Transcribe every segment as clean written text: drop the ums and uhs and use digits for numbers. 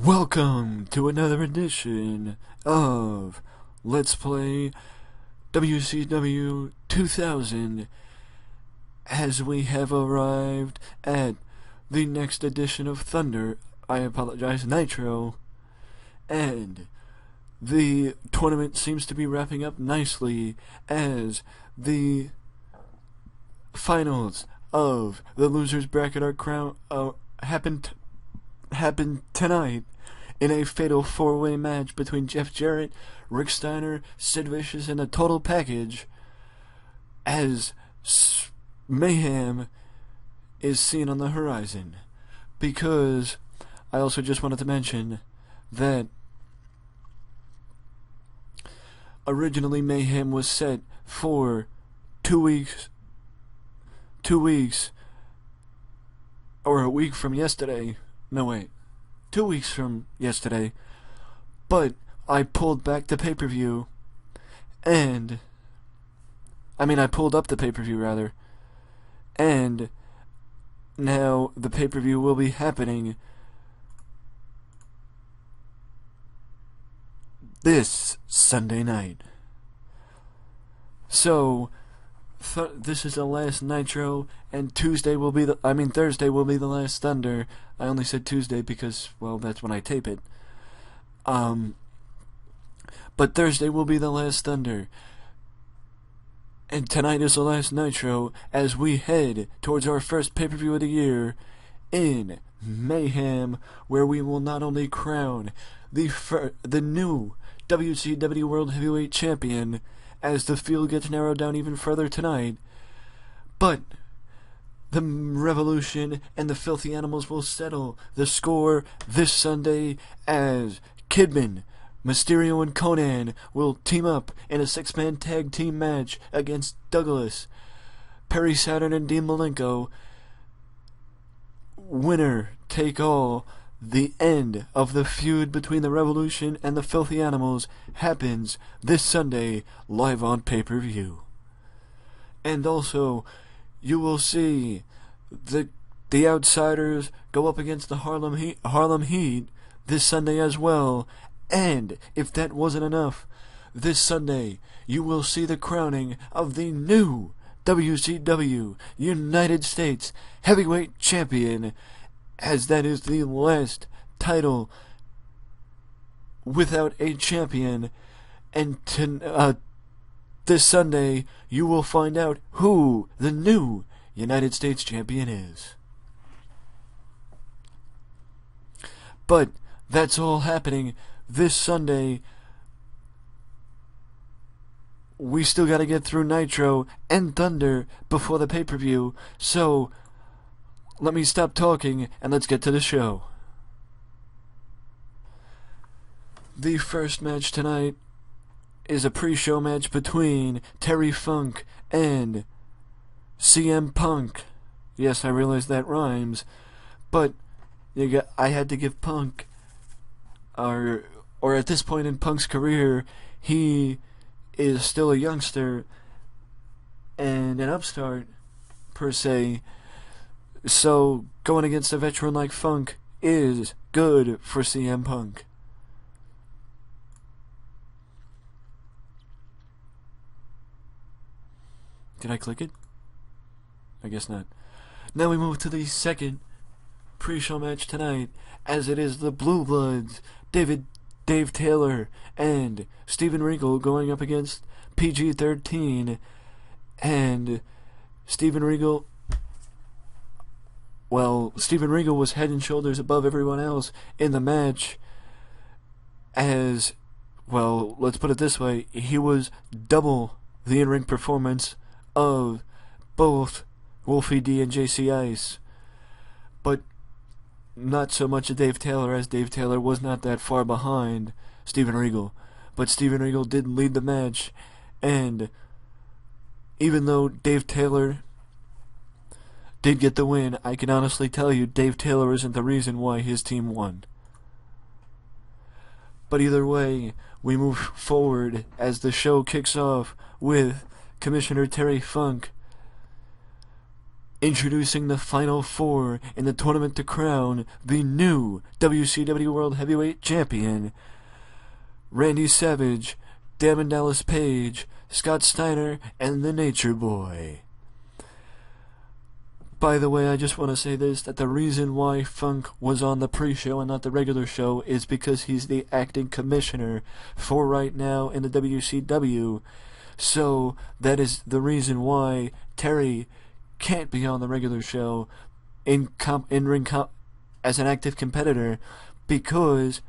Welcome to another edition of Let's Play WCW 2000 as we have arrived at the next edition of Thunder, Nitro, and the tournament seems to be wrapping up nicely as the finals of the losers bracket happened tonight in a fatal four-way match between Jeff Jarrett, Rick Steiner, Sid Vicious, and a total package as Mayhem is seen on the horizon. Because I also just wanted to mention that originally Mayhem was set for 2 weeks, or a week from yesterday. No, wait. 2 weeks from yesterday. But I pulled back the pay-per-view. And I pulled up the pay-per-view, rather. And now the pay-per-view will be happening this Sunday night. So this is the last Nitro, and Thursday will be the last Thunder. I only said Tuesday because, well, that's when I tape it. But Thursday will be the last Thunder. And tonight is the last Nitro as we head towards our first pay-per-view of the year in Mayhem, where we will not only crown the new WCW World Heavyweight Champion as the field gets narrowed down even further tonight, but the Revolution and the Filthy Animals will settle the score this Sunday as Kidman, Mysterio, and Conan will team up in a six-man tag team match against Douglas, Perry Saturn, and Dean Malenko. Winner take all. The end of the feud between the Revolution and the Filthy Animals happens this Sunday, live on pay-per-view. And also, you will see the Outsiders go up against the Harlem Heat this Sunday as well. And if that wasn't enough, this Sunday you will see the crowning of the new WCW United States Heavyweight Champion, as that is the last title without a champion. And this Sunday, you will find out who the new United States Champion is. But that's all happening this Sunday. We still gotta get through Nitro and Thunder before the pay-per-view, so let me stop talking and let's get to the show. The first match tonight is a pre-show match between Terry Funk and CM Punk. Yes, I realize that rhymes, but I had to give Punk, or at this point in Punk's career, he is still a youngster and an upstart, per se. So, going against a veteran like Funk is good for CM Punk. Did I click it? I guess not. Now we move to the second pre-show match tonight, as it is the Blue Bloods, Dave Taylor and Steven Regal going up against PG-13, and Steven Regal was head and shoulders above everyone else in the match, as, well, let's put it this way, he was double the in-ring performance of both Wolfie D and JC Ice, but not so much of Dave Taylor, as Dave Taylor was not that far behind Steven Regal, but Steven Regal did lead the match, and even though Dave Taylor did get the win, I can honestly tell you Dave Taylor isn't the reason why his team won. But either way, we move forward as the show kicks off with Commissioner Terry Funk introducing the Final Four in the tournament to crown the new WCW World Heavyweight Champion, Randy Savage, Damon Dallas Page, Scott Steiner, and the Nature Boy. By the way, I just want to say this, that the reason why Funk was on the pre-show and not the regular show is because he's the acting commissioner for right now in the WCW. So, that is the reason why Terry can't be on the regular show as an active competitor, because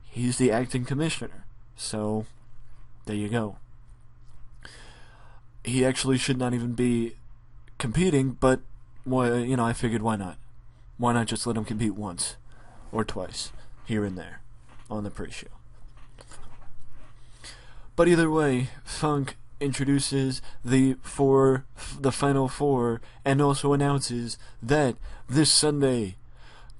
he's the acting commissioner. So, there you go. He actually should not even be competing, but, well, you know, I figured why not? Why not just let him compete once or twice, here and there, on the pre-show? But either way, Funk introduces the Final Four and also announces that this Sunday,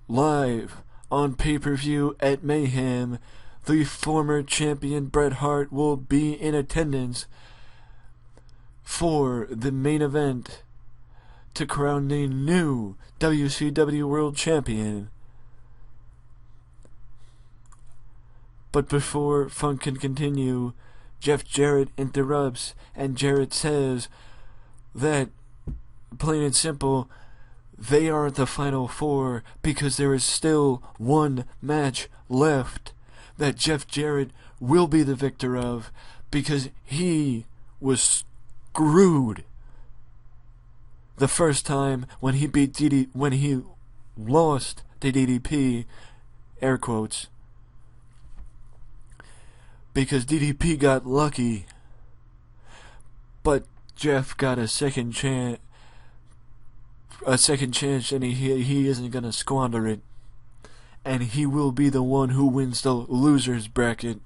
live on pay-per-view at Mayhem, the former champion Bret Hart will be in attendance for the main event to crown the new WCW World Champion. But before Funk can continue, Jeff Jarrett interrupts, and Jarrett says that, plain and simple, they aren't the Final Four because there is still one match left that Jeff Jarrett will be the victor of, because he was screwed the first time when he lost to DDP, air quotes, because DDP got lucky, but Jeff got a second chance, and he isn't gonna squander it, and he will be the one who wins the losers bracket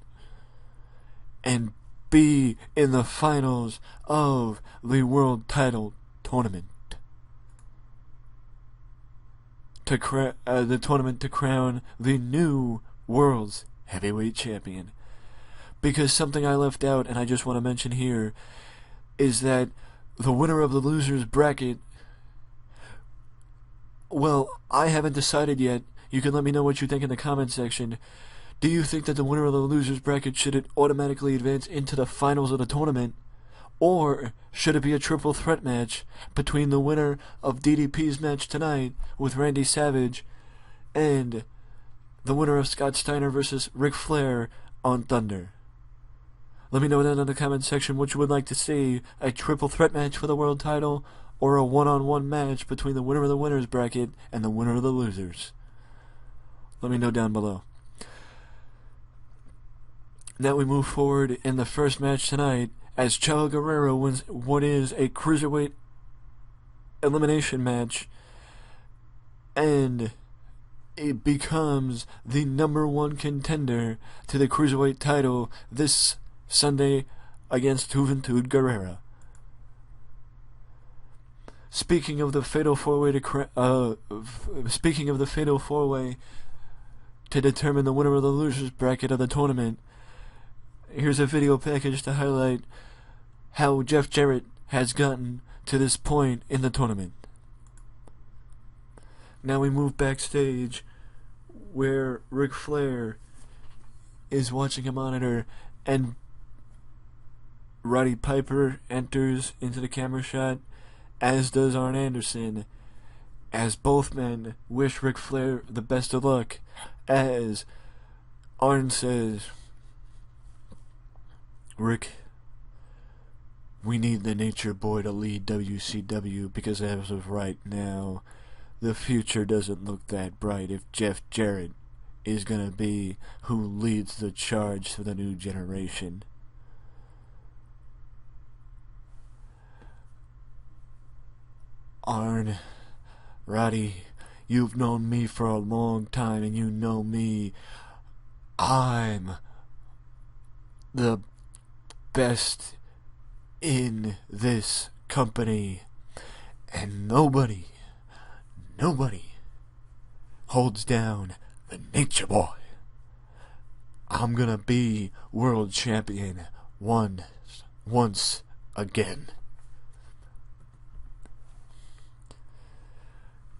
and be in the finals of the world title tournament. The tournament to crown the new world's heavyweight champion. Because something I left out, and I just want to mention here, is that the winner of the losers bracket, well, I haven't decided yet. You can let me know what you think in the comment section. Do you think that the winner of the losers bracket should automatically advance into the finals of the tournament? Or should it be a triple threat match between the winner of DDP's match tonight with Randy Savage and the winner of Scott Steiner versus Ric Flair on Thunder? Let me know down in the comment section what you would like to see, a triple threat match for the world title, or a one-on-one match between the winner of the winners bracket and the winner of the losers. Let me know down below. Now we move forward in the first match tonight, as Chavo Guerrero wins what is a cruiserweight elimination match, and it becomes the #1 contender to the cruiserweight title this Sunday against Juventud Guerrera. Speaking of the fatal four-way to determine the winner of the losers bracket of the tournament, here's a video package to highlight how Jeff Jarrett has gotten to this point in the tournament. Now we move backstage, where Ric Flair is watching a monitor, and Roddy Piper enters into the camera shot, as does Arn Anderson, as both men wish Ric Flair the best of luck, as Arn says, "Rick, we need the Nature Boy to lead WCW, because as of right now, the future doesn't look that bright if Jeff Jarrett is gonna be who leads the charge for the new generation." Arn, Roddy, you've known me for a long time, and you know me. I'm the best in this company, and nobody holds down the Nature Boy. I'm gonna be world champion once again.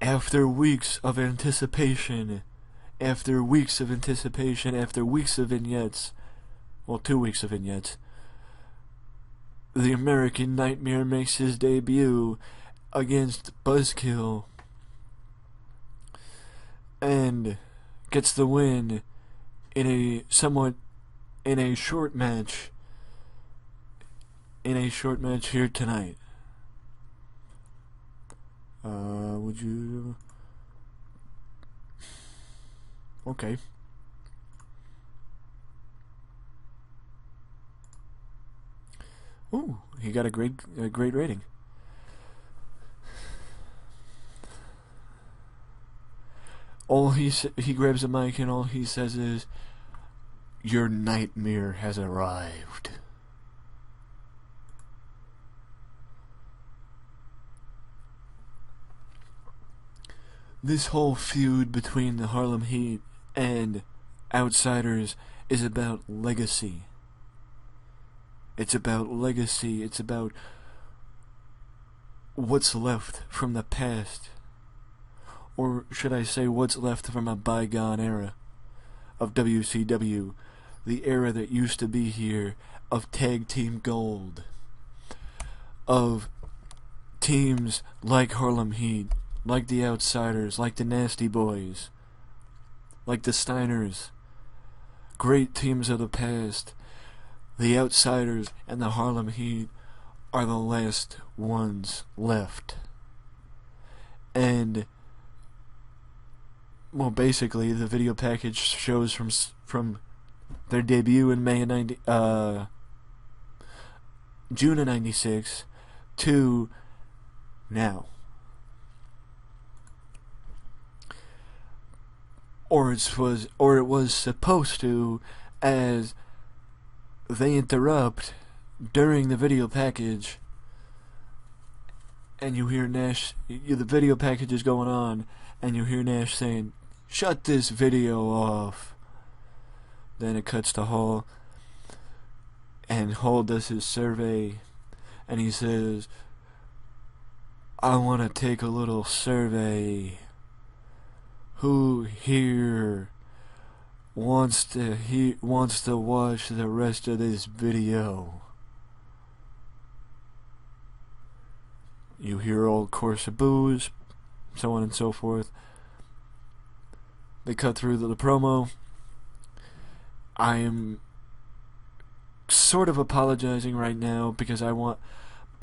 after weeks of anticipation, after weeks of vignettes, well, 2 weeks of vignettes, the American Nightmare makes his debut against Buzzkill and gets the win in a short match here tonight. Would you? Okay. Ooh, he got a great rating. He grabs a mic and all he says is, "Your nightmare has arrived." This whole feud between the Harlem Heat and Outsiders is about legacy. It's about legacy. It's about what's left from the past. Or should I say what's left from a bygone era of WCW. The era that used to be here of Tag Team Gold. Of teams like Harlem Heat, like the Outsiders, like the Nasty Boys, like the Steiners. Great teams of the past. The Outsiders and the Harlem Heat are the last ones left. And, well, basically, the video package shows from their debut in June of '96 to now. Or it was supposed to, as they interrupt during the video package, and you hear Nash, the video package is going on, and you hear Nash saying, "Shut this video off." Then it cuts to Hall, and Hall does his survey, and he says, "I want to take a little survey. Who here wants to watch the rest of this video?" You hear old chorus of boos, so on and so forth. They cut through the promo. I am sort of apologizing right now because I want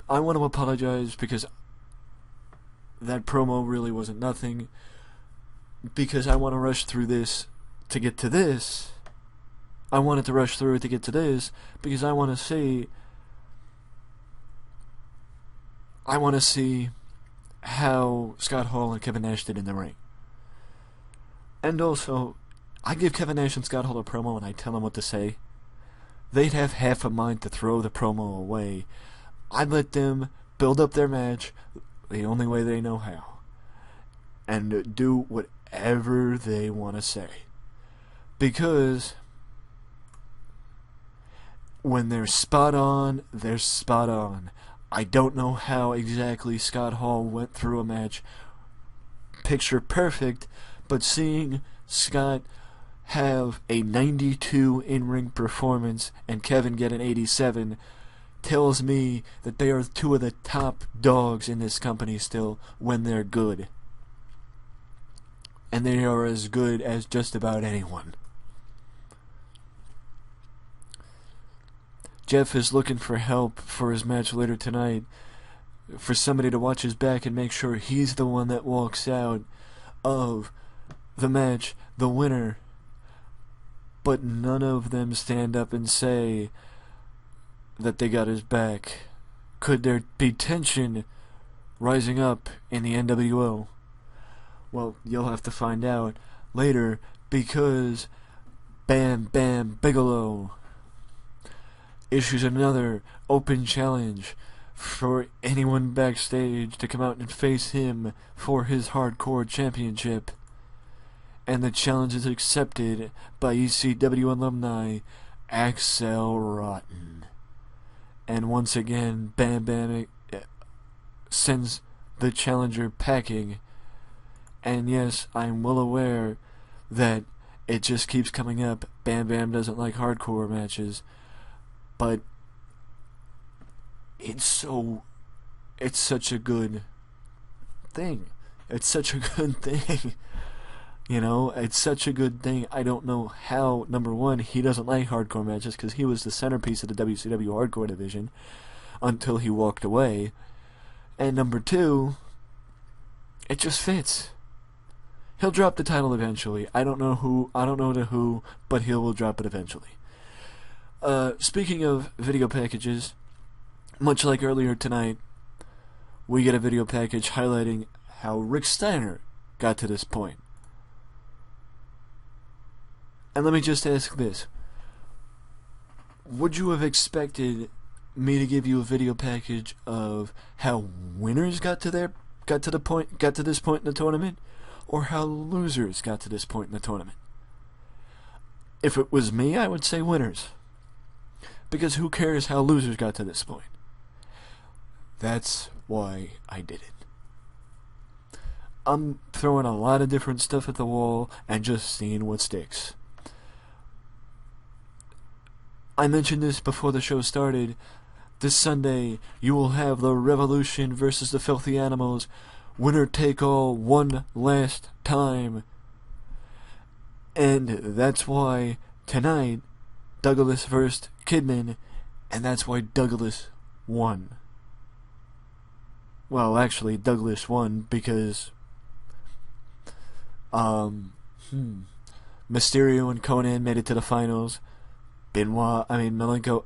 to apologize because that promo really wasn't nothing. Because I want to rush through this to get to this. I wanted to rush through it to get to this because I want to see how Scott Hall and Kevin Nash did in the ring. And also, I give Kevin Nash and Scott Hall a promo and I tell them what to say. They'd have half a mind to throw the promo away. I'd let them build up their match the only way they know how. And do whatever they want to say. Because when they're spot on, they're spot on. I don't know how exactly Scott Hall went through a match picture perfect, but seeing Scott have a 92 in-ring performance and Kevin get an 87 tells me that they are two of the top dogs in this company still when they're good. And they are as good as just about anyone. Jeff is looking for help for his match later tonight, for somebody to watch his back and make sure he's the one that walks out of the match, the winner. But none of them stand up and say that they got his back. Could there be tension rising up in the NWO? Well, you'll have to find out later, because Bam Bam Bigelow issues another open challenge for anyone backstage to come out and face him for his Hardcore Championship. And the challenge is accepted by ECW alumni Axel Rotten. And once again, Bam Bam sends the challenger packing And yes, I'm well aware that it just keeps coming up. Bam Bam doesn't like hardcore matches, but it's such a good thing. It's such a good thing. You know, it's such a good thing. I don't know how, number one, he doesn't like hardcore matches, because he was the centerpiece of the WCW hardcore division until he walked away. And number two, it just fits. He'll drop the title eventually. I don't know to who, but he will drop it eventually. Speaking of video packages, much like earlier tonight, we get a video package highlighting how Rick Steiner got to this point. And let me just ask this. Would you have expected me to give you a video package of how winners got to this point in the tournament, or how losers got to this point in the tournament? If it was me, I would say winners. Because who cares how losers got to this point? That's why I did it. I'm throwing a lot of different stuff at the wall and just seeing what sticks. I mentioned this before the show started. This Sunday, you will have the Revolution versus the Filthy Animals. Winner take all, one last time. And that's why tonight, Douglas versed Kidman, and that's why Douglas won. Well, actually, Douglas won because Mysterio and Conan made it to the finals. Malenko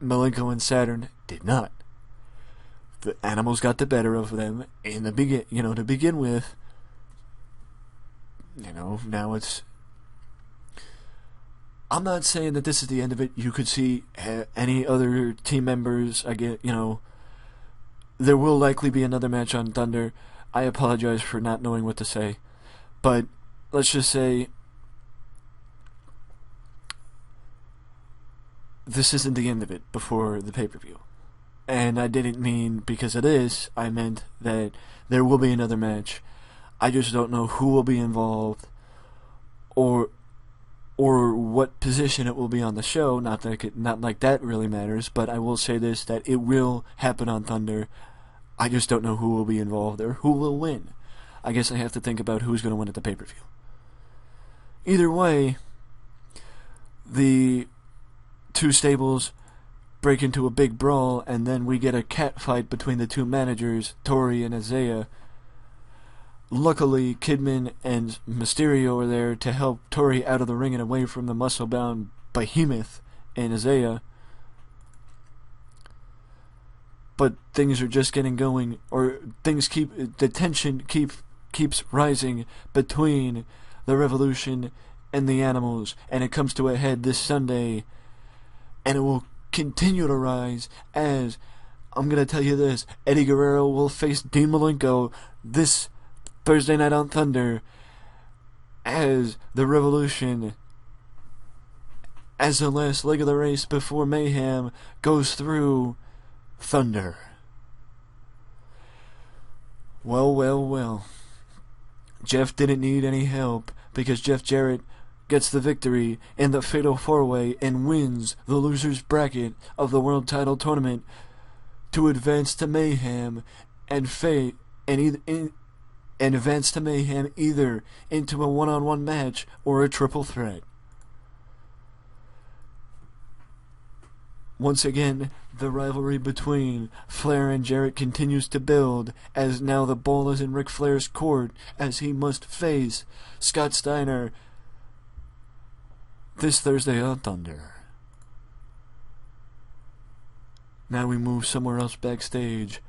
and Saturn did not. The Animals got the better of them in the to begin with. Now it's. I'm not saying that this is the end of it. You could see any other team members again. There will likely be another match on Thunder. I apologize for not knowing what to say, but let's just say this isn't the end of it before the pay-per-view. And I didn't mean because it is. I meant that there will be another match. I just don't know who will be involved or what position it will be on the show. Not like that really matters, but I will say this, that it will happen on Thunder. I just don't know who will be involved or who will win. I guess I have to think about who's going to win at the pay-per-view. Either way, the two stables break into a big brawl, and then we get a cat fight between the two managers, Tori and Isaiah. Luckily, Kidman and Mysterio are there to help Tori out of the ring and away from the muscle-bound behemoth in Isaiah. But things are just getting going, or the tension keeps rising between the Revolution and the Animals, and it comes to a head this Sunday, and it will continue to rise as, I'm going to tell you this, Eddie Guerrero will face Dean Malenko this Thursday night on Thunder as the Revolution, as the last leg of the race before Mayhem goes through Thunder. Well. Jeff didn't need any help because Jeff Jarrett gets the victory in the Fatal 4-Way and wins the loser's bracket of the World Title Tournament to advance to Mayhem and advance to Mayhem either into a one-on-one match or a triple threat. Once again, the rivalry between Flair and Jarrett continues to build, as now the ball is in Ric Flair's court as he must face Scott Steiner this Thursday on Thunder. Now we move somewhere else backstage.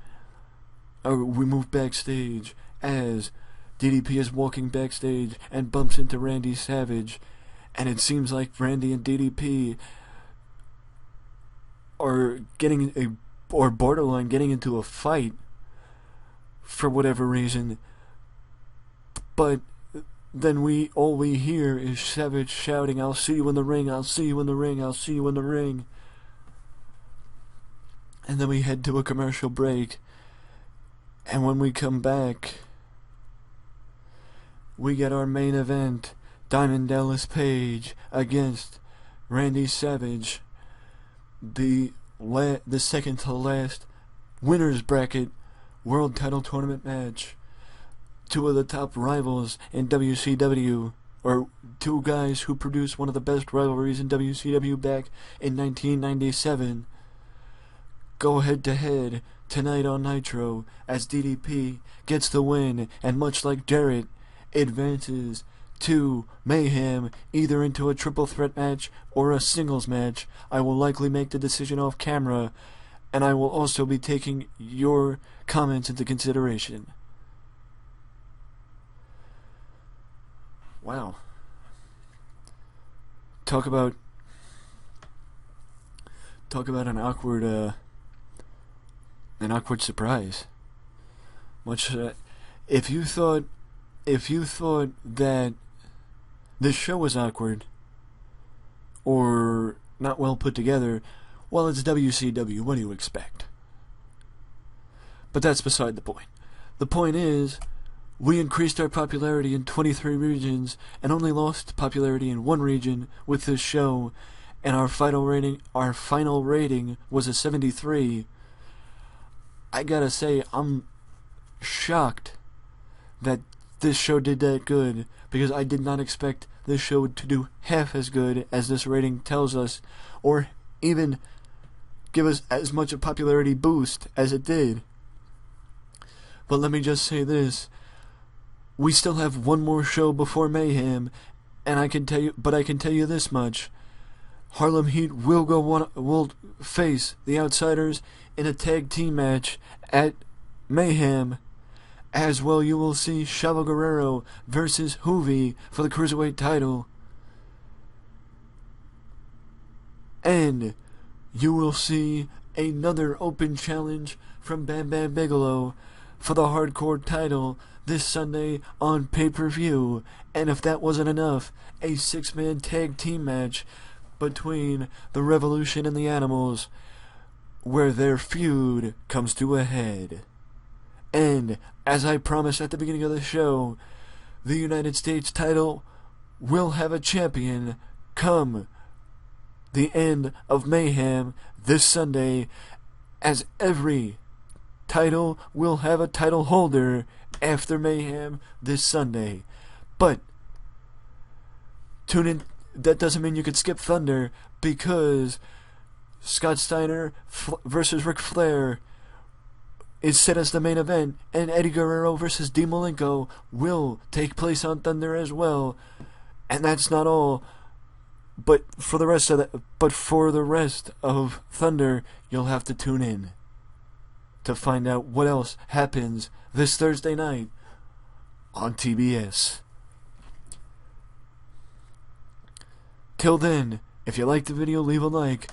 We move backstage as DDP is walking backstage and bumps into Randy Savage, and it seems like Randy and DDP are borderline getting into a fight for whatever reason. But then all we hear is Savage shouting, "I'll see you in the ring, I'll see you in the ring, I'll see you in the ring." And then we head to a commercial break. And when we come back, we get our main event, Diamond Dallas Page against Randy Savage, the second to last winner's bracket world title tournament match. Two of the top rivals in WCW, or two guys who produced one of the best rivalries in WCW back in 1997, go head to head tonight on Nitro as DDP gets the win, and much like Jarrett, advances to Mayhem, either into a triple threat match or a singles match. I will likely make the decision off camera, and I will also be taking your comments into consideration. Wow. Talk about an awkward surprise. Much if you thought that this show was awkward or not well put together, well, it's WCW. What do you expect? But that's beside the point. The point is, we increased our popularity in 23 regions and only lost popularity in one region with this show, and our final rating was a 73. I gotta say, I'm shocked that this show did that good, because I did not expect this show to do half as good as this rating tells us, or even give us as much a popularity boost as it did. But let me just say this: we still have one more show before Mayhem, and I can tell you this much: Harlem Heat will face the Outsiders in a tag team match at Mayhem. As well, you will see Chavo Guerrero versus Hoovy for the Cruiserweight title. And you will see another open challenge from Bam Bam Bigelow for the Hardcore title this Sunday on pay-per-view. And if that wasn't enough, a 6-man tag team match between the Revolution and the Animals, where their feud comes to a head. And, as I promised at the beginning of the show, the United States title will have a champion come the end of Mayhem this Sunday, as every title will have a title holder after Mayhem this Sunday. But tune in. That doesn't mean you could skip Thunder, because Scott Steiner versus Ric Flair is set as the main event, and Eddie Guerrero versus Dean Malenko will take place on Thunder as well. And that's not all. But for the rest of Thunder, you'll have to tune in to find out what else happens this Thursday night on TBS. Till then, if you liked the video, leave a like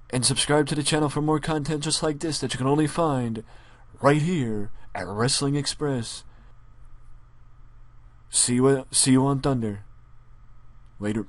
and subscribe to the channel for more content just like this that you can only find right here at Wrestling Express. See you on Thunder. Later.